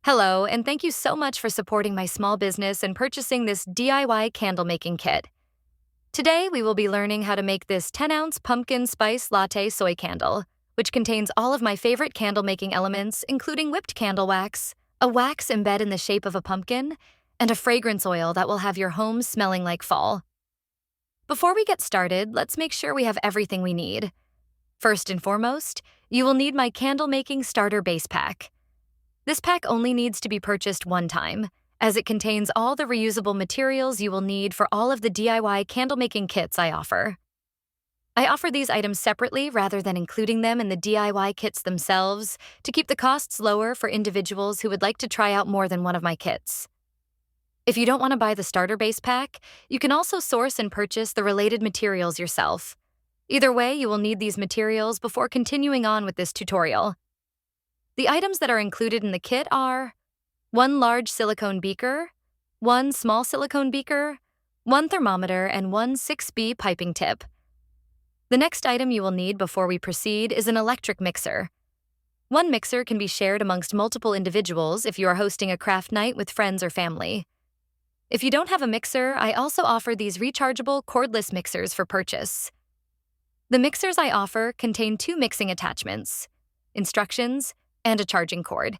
Hello, and thank you so much for supporting my small business and purchasing this DIY candle making kit. Today, we will be learning how to make this 10-ounce pumpkin spice latte soy candle, which contains all of my favorite candle making elements, including whipped candle wax, a wax embed in the shape of a pumpkin, and a fragrance oil that will have your home smelling like fall. Before we get started, let's make sure we have everything we need. First and foremost, you will need my candle making starter base pack. This pack only needs to be purchased one time, as it contains all the reusable materials you will need for all of the DIY candle-making kits I offer. I offer these items separately rather than including them in the DIY kits themselves to keep the costs lower for individuals who would like to try out more than one of my kits. If you don't want to buy the starter base pack, you can also source and purchase the related materials yourself. Either way, you will need these materials before continuing on with this tutorial. The items that are included in the kit are 1 large silicone beaker, 1 small silicone beaker, 1 thermometer, and 1 6B piping tip. The next item you will need before we proceed is an electric mixer. One mixer can be shared amongst multiple individuals if you are hosting a craft night with friends or family. If you don't have a mixer, I also offer these rechargeable cordless mixers for purchase. The mixers I offer contain 2 mixing attachments, instructions, and a charging cord.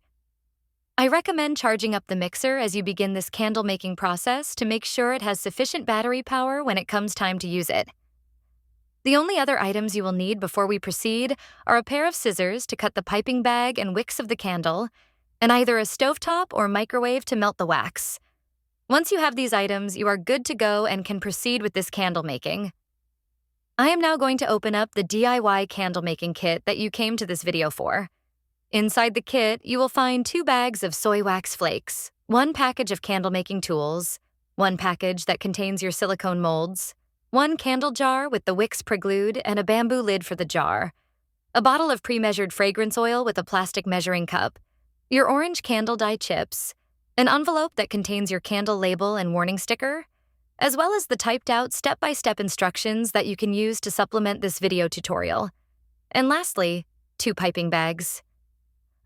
I recommend charging up the mixer as you begin this candle making process to make sure it has sufficient battery power when it comes time to use it. The only other items you will need before we proceed are a pair of scissors to cut the piping bag and wicks of the candle, and either a stovetop or microwave to melt the wax. Once you have these items, you are good to go and can proceed with this candle making. I am now going to open up the DIY candle making kit that you came to this video for. Inside the kit, you will find 2 bags of soy wax flakes, 1 package of candle-making tools, 1 package that contains your silicone molds, 1 candle jar with the wicks pre-glued and a bamboo lid for the jar, a bottle of pre-measured fragrance oil with a plastic measuring cup, your orange candle dye chips, an envelope that contains your candle label and warning sticker, as well as the typed-out step-by-step instructions that you can use to supplement this video tutorial. And lastly, 2 piping bags.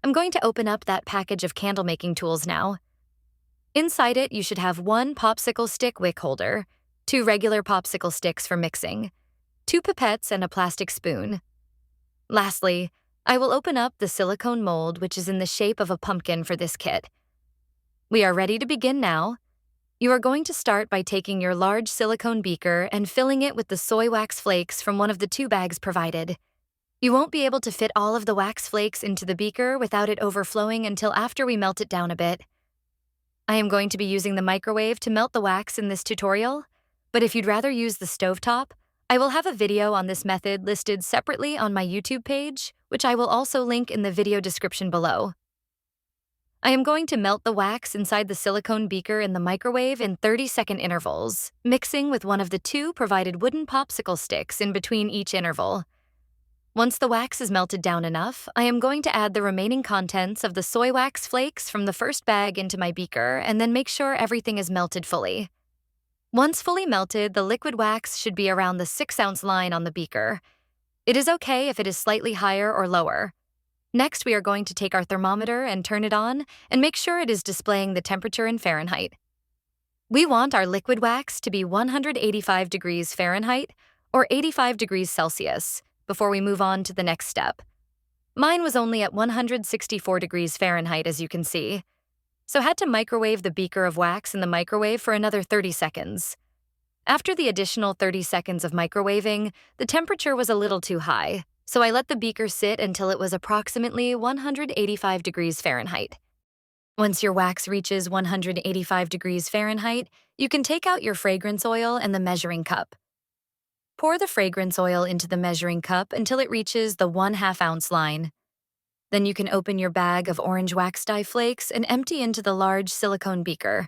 I'm going to open up that package of candle-making tools now. Inside it, you should have 1 popsicle stick wick holder, 2 regular popsicle sticks for mixing, 2 pipettes, and a plastic spoon. Lastly, I will open up the silicone mold, which is in the shape of a pumpkin for this kit. We are ready to begin now. You are going to start by taking your large silicone beaker and filling it with the soy wax flakes from one of the 2 bags provided. You won't be able to fit all of the wax flakes into the beaker without it overflowing until after we melt it down a bit. I am going to be using the microwave to melt the wax in this tutorial, but if you'd rather use the stovetop, I will have a video on this method listed separately on my YouTube page, which I will also link in the video description below. I am going to melt the wax inside the silicone beaker in the microwave in 30-second intervals, mixing with one of the 2 provided wooden popsicle sticks in between each interval. Once the wax is melted down enough, I am going to add the remaining contents of the soy wax flakes from the first bag into my beaker and then make sure everything is melted fully. Once fully melted, the liquid wax should be around the 6-ounce line on the beaker. It is okay if it is slightly higher or lower. Next, we are going to take our thermometer and turn it on and make sure it is displaying the temperature in Fahrenheit. We want our liquid wax to be 185 degrees Fahrenheit or 85 degrees Celsius. Before we move on to the next step. Mine was only at 164 degrees Fahrenheit, as you can see, so had to microwave the beaker of wax in the microwave for another 30 seconds. After the additional 30 seconds of microwaving, the temperature was a little too high, so I let the beaker sit until it was approximately 185 degrees Fahrenheit. Once your wax reaches 185 degrees Fahrenheit, you can take out your fragrance oil and the measuring cup. Pour the fragrance oil into the measuring cup until it reaches the 1/2 ounce line. Then you can open your bag of orange wax dye flakes and empty into the large silicone beaker.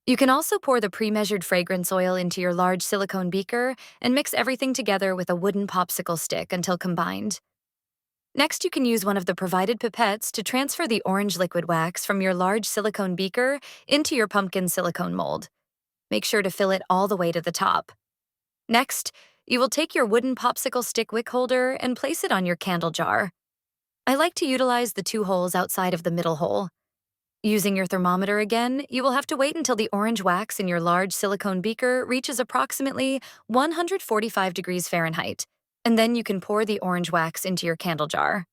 You can also pour the pre-measured fragrance oil into your large silicone beaker and mix everything together with a wooden popsicle stick until combined. Next, you can use one of the provided pipettes to transfer the orange liquid wax from your large silicone beaker into your pumpkin silicone mold. Make sure to fill it all the way to the top. Next, you will take your wooden popsicle stick wick holder and place it on your candle jar. I like to utilize the 2 holes outside of the middle hole. Using your thermometer again, you will have to wait until the orange wax in your large silicone beaker reaches approximately 145 degrees Fahrenheit, and then you can pour the orange wax into your candle jar.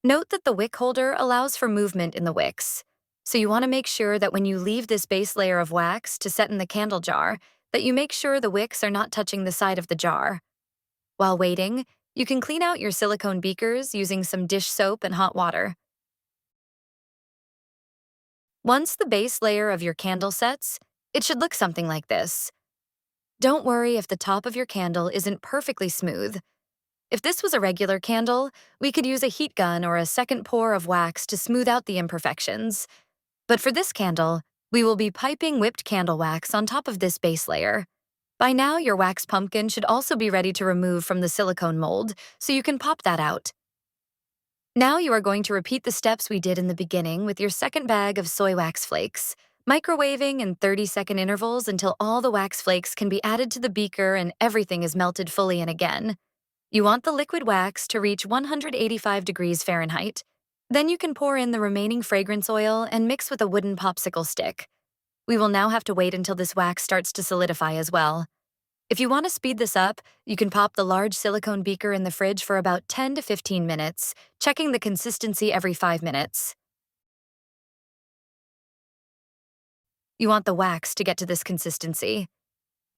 Note that the wick holder allows for movement in the wicks, so you want to make sure that when you leave this base layer of wax to set in the candle jar, that you make sure the wicks are not touching the side of the jar. While waiting, you can clean out your silicone beakers using some dish soap and hot water. Once the base layer of your candle sets, it should look something like this. Don't worry if the top of your candle isn't perfectly smooth. If this was a regular candle, we could use a heat gun or a second pour of wax to smooth out the imperfections. But for this candle, we will be piping whipped candle wax on top of this base layer. By now, your wax pumpkin should also be ready to remove from the silicone mold, so you can pop that out. Now you are going to repeat the steps we did in the beginning with your second bag of soy wax flakes, microwaving in 30-second intervals until all the wax flakes can be added to the beaker and everything is melted fully in again. You want the liquid wax to reach 185 degrees Fahrenheit. Then you can pour in the remaining fragrance oil and mix with a wooden popsicle stick. We will now have to wait until this wax starts to solidify as well. If you want to speed this up, you can pop the large silicone beaker in the fridge for about 10 to 15 minutes, checking the consistency every 5 minutes. You want the wax to get to this consistency.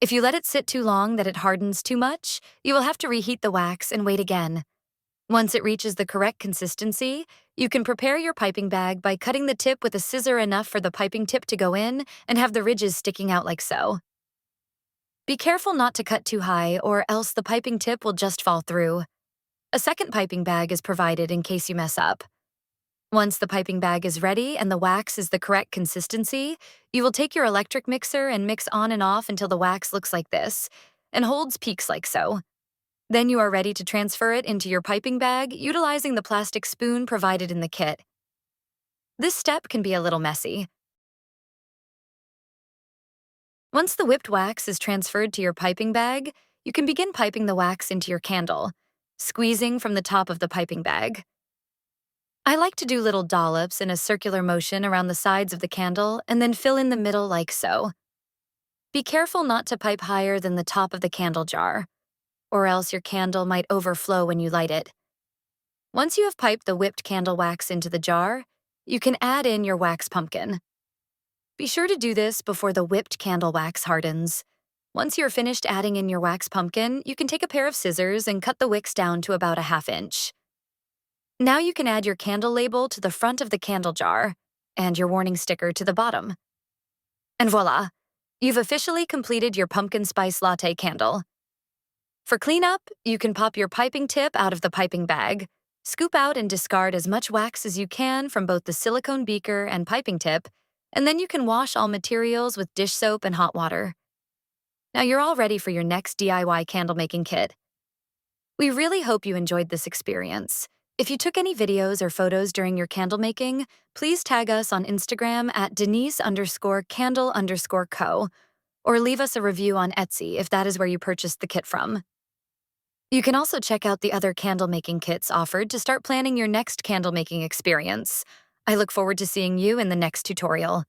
If you let it sit too long that it hardens too much, you will have to reheat the wax and wait again. Once it reaches the correct consistency, you can prepare your piping bag by cutting the tip with a scissor enough for the piping tip to go in and have the ridges sticking out like so. Be careful not to cut too high or else the piping tip will just fall through. A second piping bag is provided in case you mess up. Once the piping bag is ready and the wax is the correct consistency, you will take your electric mixer and mix on and off until the wax looks like this and holds peaks like so. Then you are ready to transfer it into your piping bag utilizing the plastic spoon provided in the kit. This step can be a little messy. Once the whipped wax is transferred to your piping bag, you can begin piping the wax into your candle, squeezing from the top of the piping bag. I like to do little dollops in a circular motion around the sides of the candle and then fill in the middle like so. Be careful not to pipe higher than the top of the candle jar, or else your candle might overflow when you light it. Once you have piped the whipped candle wax into the jar, you can add in your wax pumpkin. Be sure to do this before the whipped candle wax hardens. Once you're finished adding in your wax pumpkin, you can take a pair of scissors and cut the wicks down to about a ½ inch. Now you can add your candle label to the front of the candle jar and your warning sticker to the bottom. And voila, you've officially completed your pumpkin spice latte candle. For cleanup, you can pop your piping tip out of the piping bag, scoop out and discard as much wax as you can from both the silicone beaker and piping tip, and then you can wash all materials with dish soap and hot water. Now you're all ready for your next DIY candle making kit. We really hope you enjoyed this experience. If you took any videos or photos during your candle making, please tag us on Instagram at Denise_candle_co, or leave us a review on Etsy if that is where you purchased the kit from. You can also check out the other candle making kits offered to start planning your next candle making experience. I look forward to seeing you in the next tutorial.